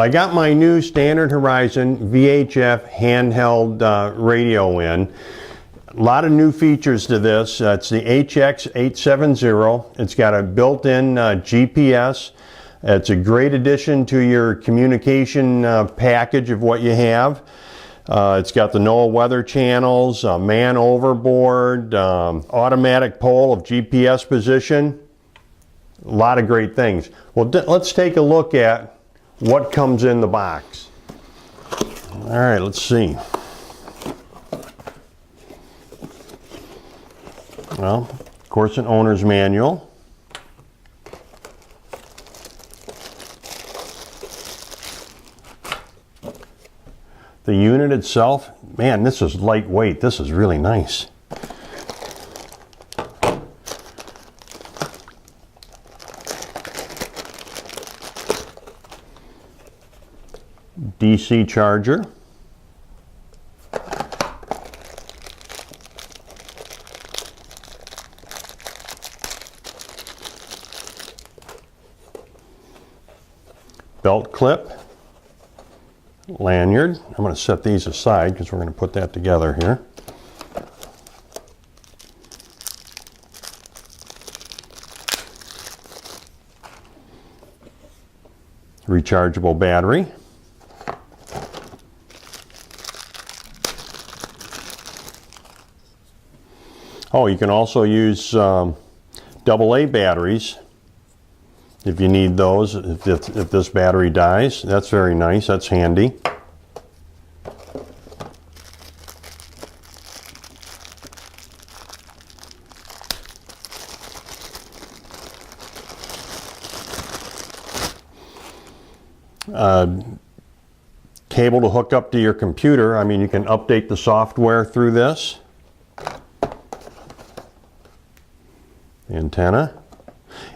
Well, I got my new Standard Horizon VHF handheld radio in. A lot of new features to this. It's the HX870. It's got a built-in GPS. It's a great addition to your communication package of what you have. It's got the NOAA weather channels, man overboard, automatic poll of GPS position. A lot of great things. Well, let's take a look at what comes in the box. All right, let's see. Well, of course, an owner's manual. The unit itself, man, this is lightweight. This is really nice. DC charger. Belt clip. Lanyard. I'm going to set these aside because we're going to put that together here. Rechargeable battery. Oh, you can also use AA batteries if you need those, if this battery dies. That's very nice, that's handy. Cable to hook up to your computer. I mean, you can update the software through this. Antenna.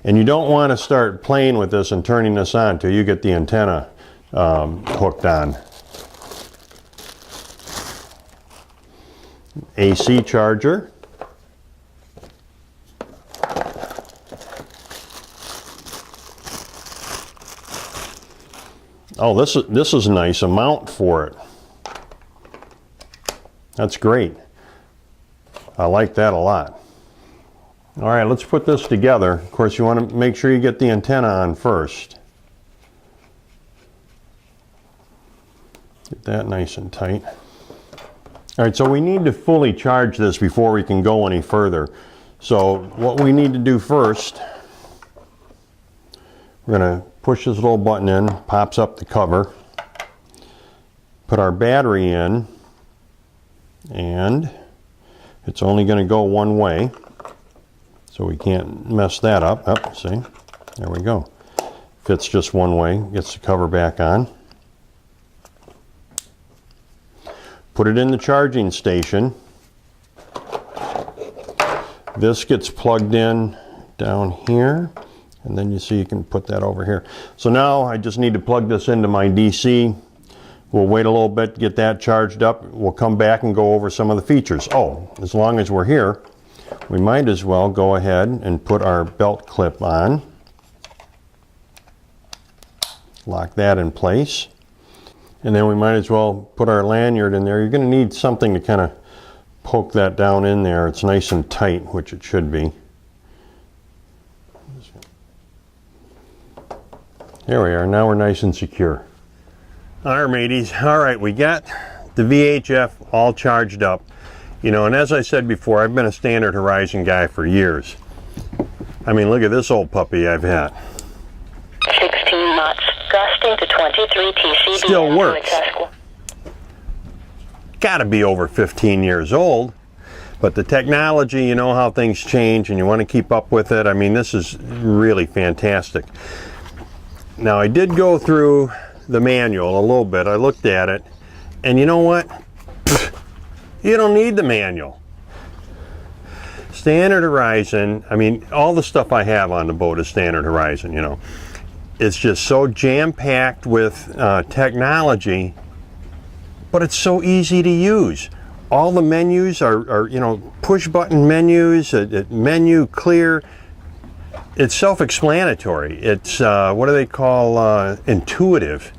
And you don't want to start playing with this and turning this on till you get the antenna hooked on. AC charger. Oh, this is nice, a mount for it. That's great. I like that a lot. All right, let's put this together. Of course, you want to make sure you get the antenna on first. Get that nice and tight. All right, so we need to fully charge this before we can go any further. So what we need to do first, we're going to push this little button in, pops up the cover, put our battery in, and it's only going to go one way. So we can't mess that up. Oh, see, there we go. Fits just one way, gets the cover back on. Put it in the charging station. This gets plugged in down here, and then you see you can put that over here. So now I just need to plug this into my DC. We'll wait a little bit to get that charged up. We'll come back and go over some of the features. Oh, as long as we're here, we might as well go ahead and put our belt clip on. Lock that in place. And then we might as well put our lanyard in there. You're going to need something to kind of poke that down in there. It's nice and tight, which it should be. There we are. Now we're nice and secure. All right, mateys. All right, we got the VHF all charged up. You know, and as I said before, I've been a Standard Horizon guy for years. I mean, look at this old puppy I've had. 16 knots, gusting to 23 TCB. Still works. Gotta be over 15 years old. But the technology, you know how things change and you want to keep up with it. I mean, this is really fantastic. Now, I did go through the manual a little bit. I looked at it, and you know what? You don't need the manual. Standard Horizon, I mean, all the stuff I have on the boat is Standard Horizon, you know. It's just so jam-packed with technology, but it's so easy to use. All the menus are you know, push-button menus, menu clear. It's self-explanatory. It's, what do they call, intuitive.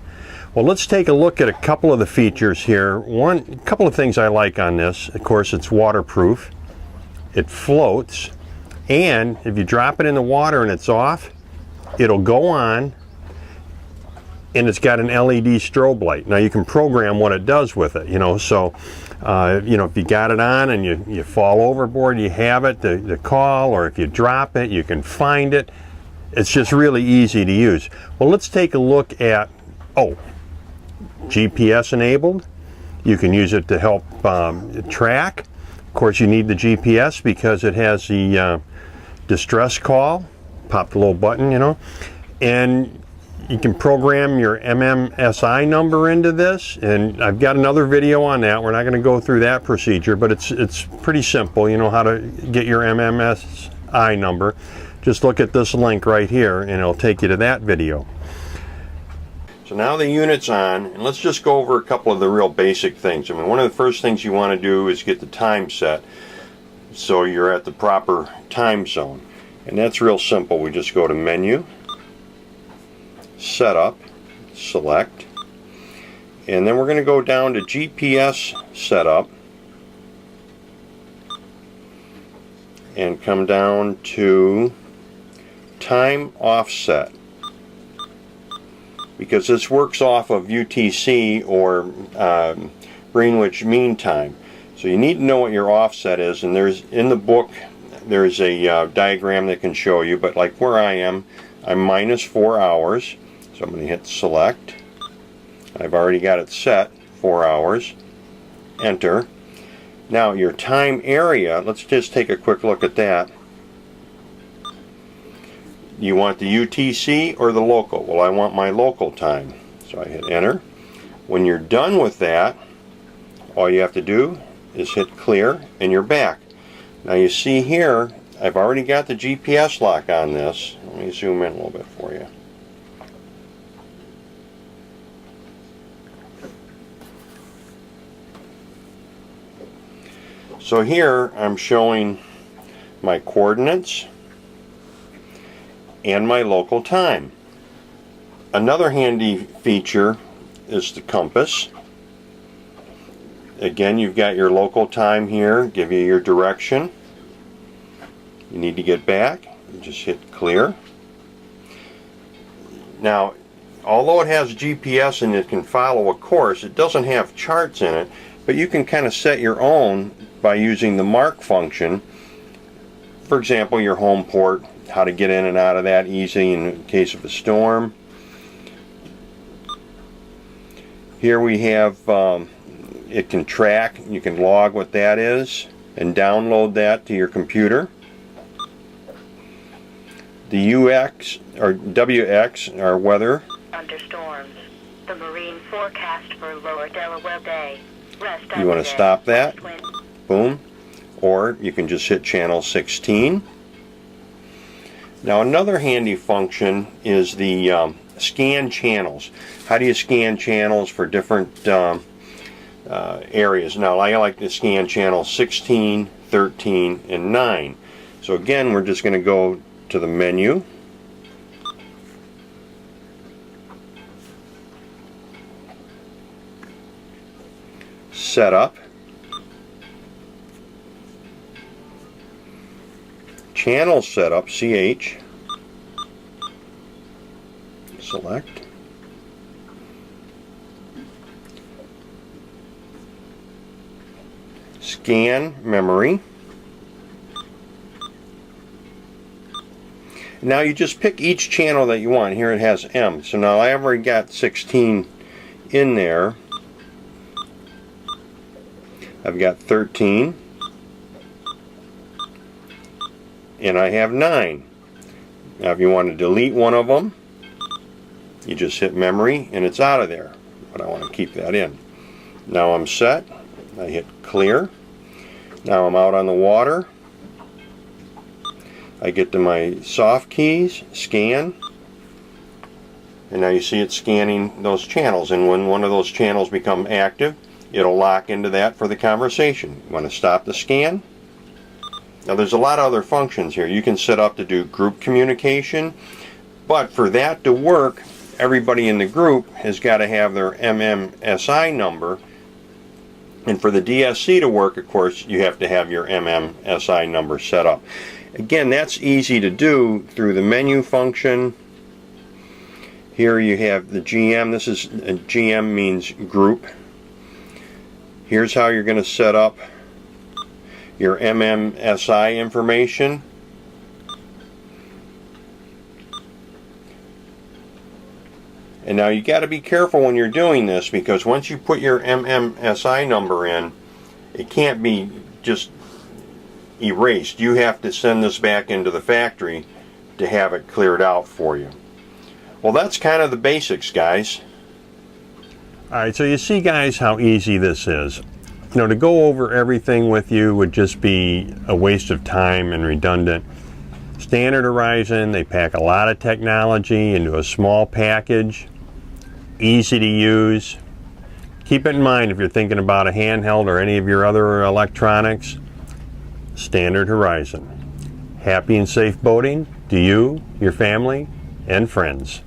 Well, let's take a look at a couple of the features here. A couple of things I like on this. Of course, it's waterproof. It floats, and if you drop it in the water and it's off, it'll go on, and it's got an LED strobe light. Now you can program what it does with it, so if you got it on and you fall overboard, you have it to call, or if you drop it, you can find it. It's just really easy to use. Well, let's take a look at, GPS enabled. You can use it to help track. Of course, you need the GPS because it has the distress call. Pop the little button, and you can program your MMSI number into this, and I've got another video on that. We're not going to go through that procedure, but it's pretty simple. You know how to get your MMSI number. Just look at this link right here and it'll take you to that video. So now the unit's on, and let's just go over a couple of the real basic things. I mean, one of the first things you want to do is get the time set so you're at the proper time zone. And that's real simple. We just go to Menu, Setup, Select, and then we're going to go down to GPS Setup and come down to Time Offset, because this works off of UTC or Greenwich Mean Time. So you need to know what your offset is, and there's in the book there's a diagram that can show you, but like where I am, I'm minus 4 hours, so I'm going to hit Select. I've already got it set 4 hours. Enter. Now your time area, let's just take a quick look at that. You want the UTC or the local? Well, I want my local time, so I hit Enter. When you're done with that, all you have to do is hit Clear and you're back. Now you see here, I've already got the GPS lock on this. Let me zoom in a little bit for you. So here I'm showing my coordinates and my local time. Another handy feature is the compass. Again, you've got your local time here, give you your direction. You need to get back, you just hit Clear. Now, although it has GPS and it can follow a course, it doesn't have charts in it, but you can kind of set your own by using the mark function. For example, your home port, how to get in and out of that easy in case of a storm. Here we have it can track, you can log what that is and download that to your computer. The UX or WX are weather. Thunderstorms. The marine forecast for lower Delaware Bay. You want to stop that? Boom. Or you can just hit channel 16. Now another handy function is the scan channels. How do you scan channels for different areas? Now I like to scan channels 16, 13, and 9. So again, we're just going to go to the menu. Setup. Channel setup, CH. Select. Scan memory. Now you just pick each channel that you want. Here it has M. So now I already got 16 in there. I've got 13. And I have 9. Now if you want to delete one of them, you just hit memory and it's out of there. But I want to keep that in. Now I'm set. I hit clear. Now I'm out on the water. I get to my soft keys, scan, and now you see it scanning those channels, and when one of those channels become active, it'll lock into that for the conversation. You want to stop the scan. Now there's a lot of other functions here. You can set up to do group communication, but for that to work, everybody in the group has got to have their MMSI number. And for the DSC to work, of course, you have to have your MMSI number set up. Again, that's easy to do through the menu function. Here you have the GM. This is GM means group. Here's how you're going to set up your MMSI information. And now you got to be careful when you're doing this, because once you put your MMSI number in, it can't be just erased. You have to send this back into the factory to have it cleared out for you. Well, that's kind of the basics, guys. Alright, so you see, guys, how easy this is. You know, to go over everything with you would just be a waste of time and redundant. Standard Horizon, they pack a lot of technology into a small package. Easy to use. Keep it in mind if you're thinking about a handheld or any of your other electronics. Standard Horizon. Happy and safe boating to you, your family, and friends.